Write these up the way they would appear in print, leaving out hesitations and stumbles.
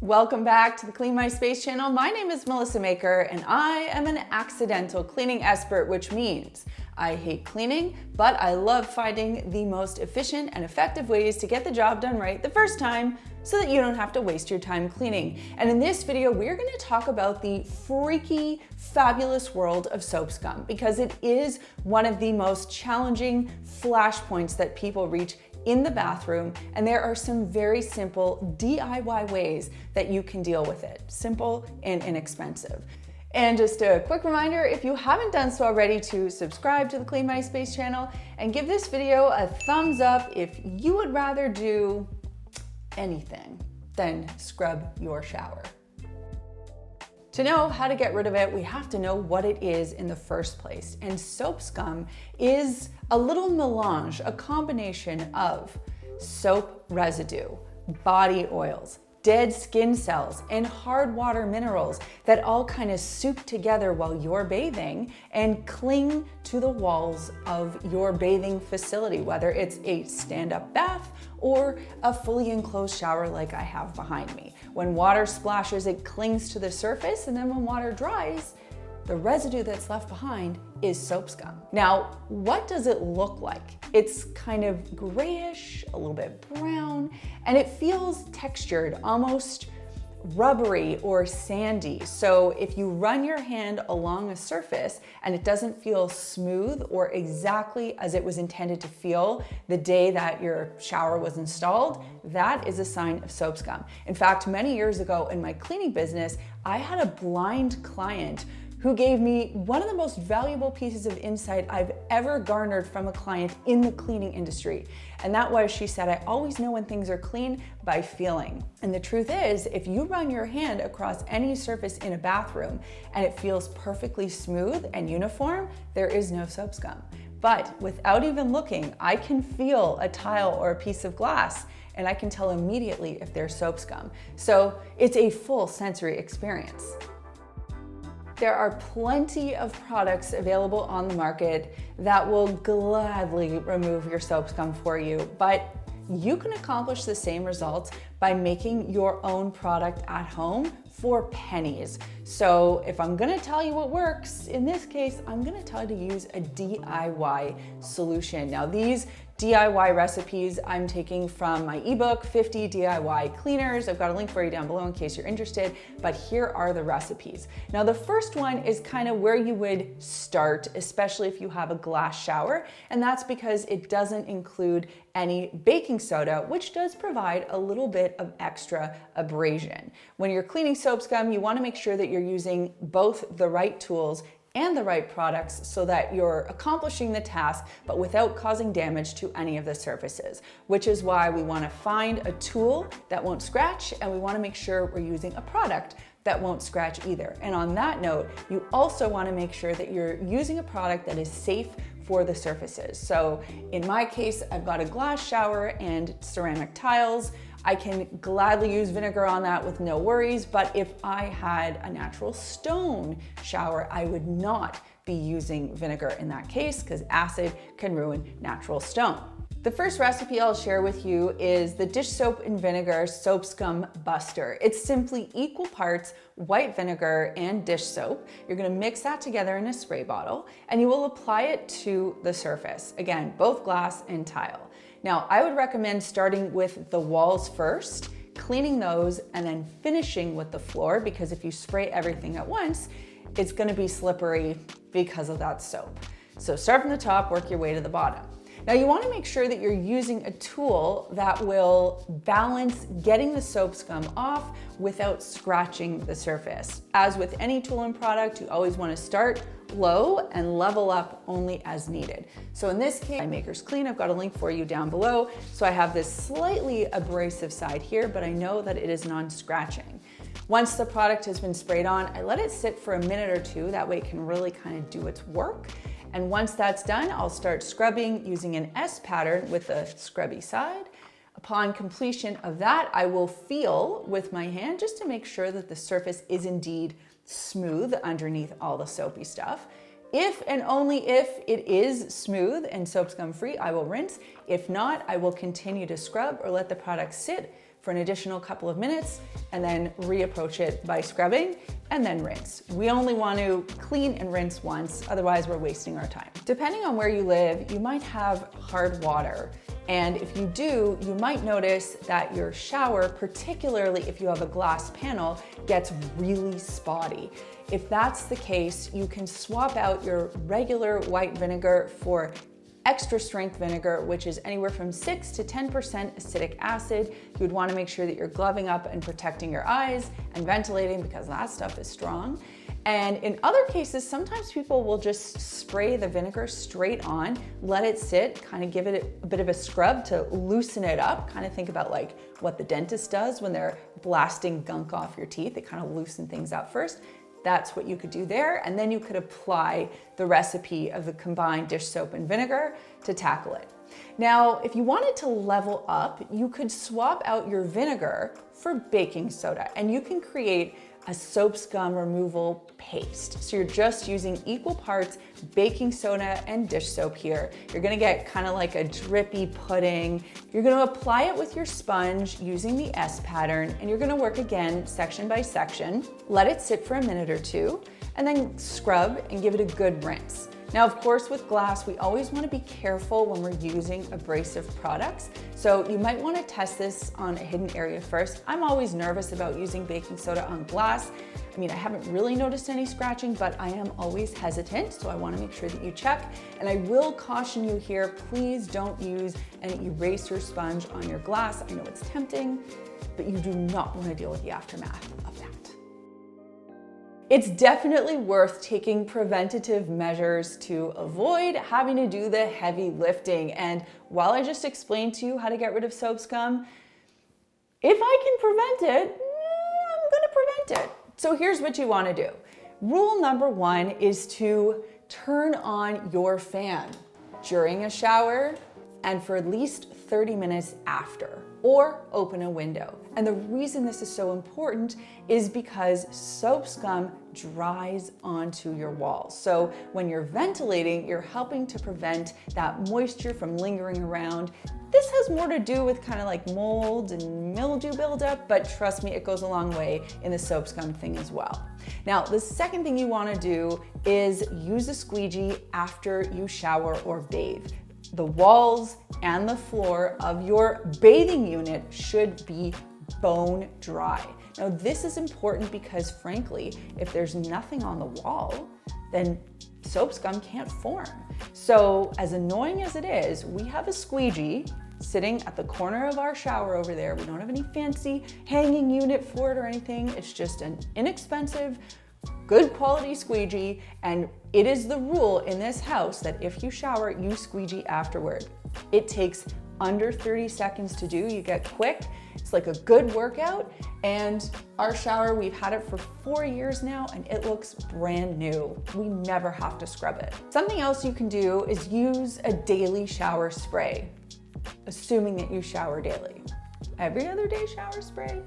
Welcome back to the Clean My Space channel. My name is Melissa Maker and I am an accidental cleaning expert, which means I hate cleaning, but I love finding the most efficient and effective ways to get the job done right the first time so that you don't have to waste your time cleaning. And in this video, we're gonna talk about the freaky, fabulous world of soap scum because it is one of the most challenging flashpoints that people reach in the bathroom, and there are some very simple DIY ways that you can deal with it. Simple and inexpensive. And just a quick reminder, if you haven't done so already, to subscribe to the Clean My Space channel and give this video a thumbs up if you would rather do anything than scrub your shower. To know how to get rid of it, we have to know what it is in the first place. And soap scum is a little melange, a combination of soap residue, body oils, dead skin cells, and hard water minerals that all kind of soup together while you're bathing and cling to the walls of your bathing facility, whether it's a stand-up bath or a fully enclosed shower like I have behind me. When water splashes, it clings to the surface, and then when water dries, the residue that's left behind is soap scum. Now, what does it look like? It's kind of grayish, a little bit brown, and it feels textured, almost rubbery or sandy. So if you run your hand along a surface and it doesn't feel smooth or exactly as it was intended to feel the day that your shower was installed, that is a sign of soap scum. In fact, many years ago in my cleaning business, I had a blind client who gave me one of the most valuable pieces of insight I've ever garnered from a client in the cleaning industry. And that was, she said, I always know when things are clean by feeling. And the truth is, if you run your hand across any surface in a bathroom and it feels perfectly smooth and uniform, there is no soap scum. But without even looking, I can feel a tile or a piece of glass and I can tell immediately if there's soap scum. So it's a full sensory experience. There are plenty of products available on the market that will gladly remove your soap scum for you, but you can accomplish the same results by making your own product at home for pennies. So if I'm gonna tell you what works, in this case, I'm gonna tell you to use a DIY solution. Now, these DIY recipes I'm taking from my ebook, 50 DIY Cleaners. I've got a link for you down below in case you're interested, but here are the recipes. Now, the first one is kind of where you would start, especially if you have a glass shower, and that's because it doesn't include any baking soda, which does provide a little bit of extra abrasion. When you're cleaning soap scum, you wanna make sure that you're using both the right tools and the right products so that you're accomplishing the task, but without causing damage to any of the surfaces, which is why we wanna find a tool that won't scratch, and we wanna make sure we're using a product that won't scratch either. And on that note, you also wanna make sure that you're using a product that is safe for the surfaces. So in my case, I've got a glass shower and ceramic tiles. I can gladly use vinegar on that with no worries, but if I had a natural stone shower, I would not be using vinegar in that case because acid can ruin natural stone. The first recipe I'll share with you is the dish soap and vinegar soap scum buster. It's simply equal parts white vinegar and dish soap. You're gonna mix that together in a spray bottle and you will apply it to the surface. Again, both glass and tile. Now, I would recommend starting with the walls first, cleaning those, and then finishing with the floor, because if you spray everything at once, it's gonna be slippery because of that soap. So start from the top, work your way to the bottom. Now, you wanna make sure that you're using a tool that will balance getting the soap scum off without scratching the surface. As with any tool and product, you always wanna start low and level up only as needed. So in this case, my Maker's Clean, I've got a link for you down below. So I have this slightly abrasive side here, but I know that it is non-scratching. Once the product has been sprayed on, I let it sit for a minute or two. That way it can really kind of do its work. And once that's done, I'll start scrubbing using an S pattern with the scrubby side. Upon completion of that, I will feel with my hand just to make sure that the surface is indeed smooth underneath all the soapy stuff. If and only if it is smooth and soap scum free, I will rinse. If not, I will continue to scrub or let the product sit for an additional couple of minutes and then reapproach it by scrubbing and then rinse. We only want to clean and rinse once, otherwise we're wasting our time. Depending on where you live, you might have hard water. And if you do, you might notice that your shower, particularly if you have a glass panel, gets really spotty. If that's the case, you can swap out your regular white vinegar for extra strength vinegar, which is anywhere from 6 to 10% acetic acid. You would want to make sure that you're gloving up and protecting your eyes and ventilating because that stuff is strong. And in other cases, sometimes people will just spray the vinegar straight on, let it sit, kind of give it a bit of a scrub to loosen it up. Kind of think about like what the dentist does when they're blasting gunk off your teeth. They kind of loosen things up first. That's what you could do there. And then you could apply the recipe of the combined dish soap and vinegar to tackle it. Now, if you wanted to level up, you could swap out your vinegar for baking soda, and you can create a soap scum removal paste. So you're just using equal parts baking soda and dish soap here. You're gonna get kind of like a drippy pudding. You're gonna apply it with your sponge using the S pattern, and you're gonna work again section by section. Let it sit for a minute or two, and then scrub and give it a good rinse. Now, of course, with glass, we always want to be careful when we're using abrasive products. So you might want to test this on a hidden area first. I'm always nervous about using baking soda on glass. I mean, I haven't really noticed any scratching, but I am always hesitant. So I want to make sure that you check. And I will caution you here, please don't use an eraser sponge on your glass. I know it's tempting, but you do not want to deal with the aftermath of that. It's definitely worth taking preventative measures to avoid having to do the heavy lifting. And while I just explained to you how to get rid of soap scum, if I can prevent it, I'm gonna prevent it. So here's what you wanna do. Rule number one is to turn on your fan during a shower and for at least 30 minutes after, or open a window. And the reason this is so important is because soap scum dries onto your walls. So when you're ventilating, you're helping to prevent that moisture from lingering around. This has more to do with kind of like mold and mildew buildup, but trust me, it goes a long way in the soap scum thing as well. Now, the second thing you wanna do is use a squeegee after you shower or bathe. The walls and the floor of your bathing unit should be bone dry. Now, this is important because frankly, if there's nothing on the wall, then soap scum can't form. So as annoying as it is, we have a squeegee sitting at the corner of our shower over there. We don't have any fancy hanging unit for it or anything. It's just an inexpensive, good quality squeegee, and it is the rule in this house that if you shower, you squeegee afterward. It takes under 30 seconds to do. You get quick. It's like a good workout. And our shower, we've had it for 4 years now, and it looks brand new. We never have to scrub it. Something else you can do is use a daily shower spray, assuming that you shower daily. Every other day shower spray?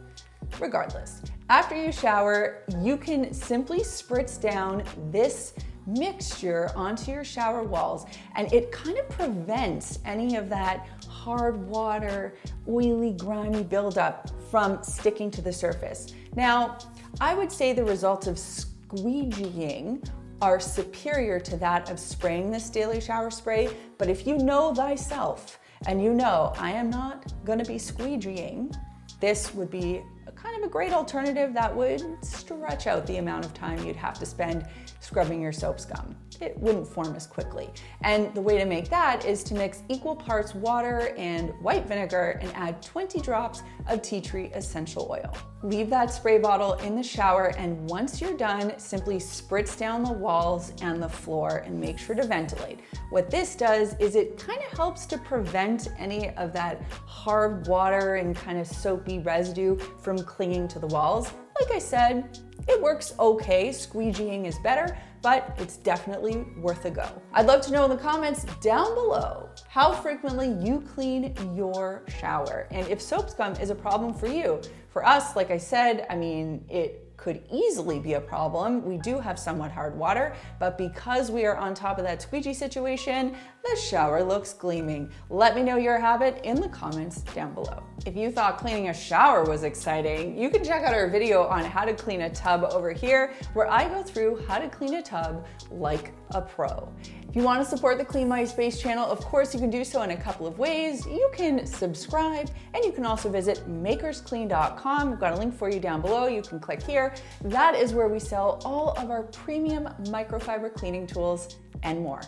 Regardless, after you shower, you can simply spritz down this mixture onto your shower walls, and it kind of prevents any of that hard water, oily, grimy buildup from sticking to the surface. Now, I would say the results of squeegeeing are superior to that of spraying this daily shower spray, but if you know thyself and you know I am not gonna be squeegeeing, this would be kind of a great alternative that would stretch out the amount of time you'd have to spend scrubbing your soap scum. It wouldn't form as quickly. And the way to make that is to mix equal parts water and white vinegar and add 20 drops of tea tree essential oil. Leave that spray bottle in the shower, and once you're done, simply spritz down the walls and the floor and make sure to ventilate. What this does is it kind of helps to prevent any of that hard water and kind of soapy residue from clinging to the walls. Like I said, It works okay, squeegeeing is better, but it's definitely worth a go. I'd love to know in the comments down below how frequently you clean your shower and if soap scum is a problem for you. For us, like I said, I mean, it could easily be a problem. We do have somewhat hard water, but because we are on top of that squeegee situation, the shower looks gleaming. Let me know your habit in the comments down below. If you thought cleaning a shower was exciting, you can check out our video on how to clean a tub over here, where I go through how to clean a tub like a pro. If you want to support the Clean My Space channel, of course you can do so in a couple of ways. You can subscribe, and you can also visit makersclean.com. I've got a link for you down below. You can click here. That is where we sell all of our premium microfiber cleaning tools and more.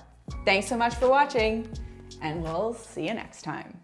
Thanks so much for watching, and we'll see you next time.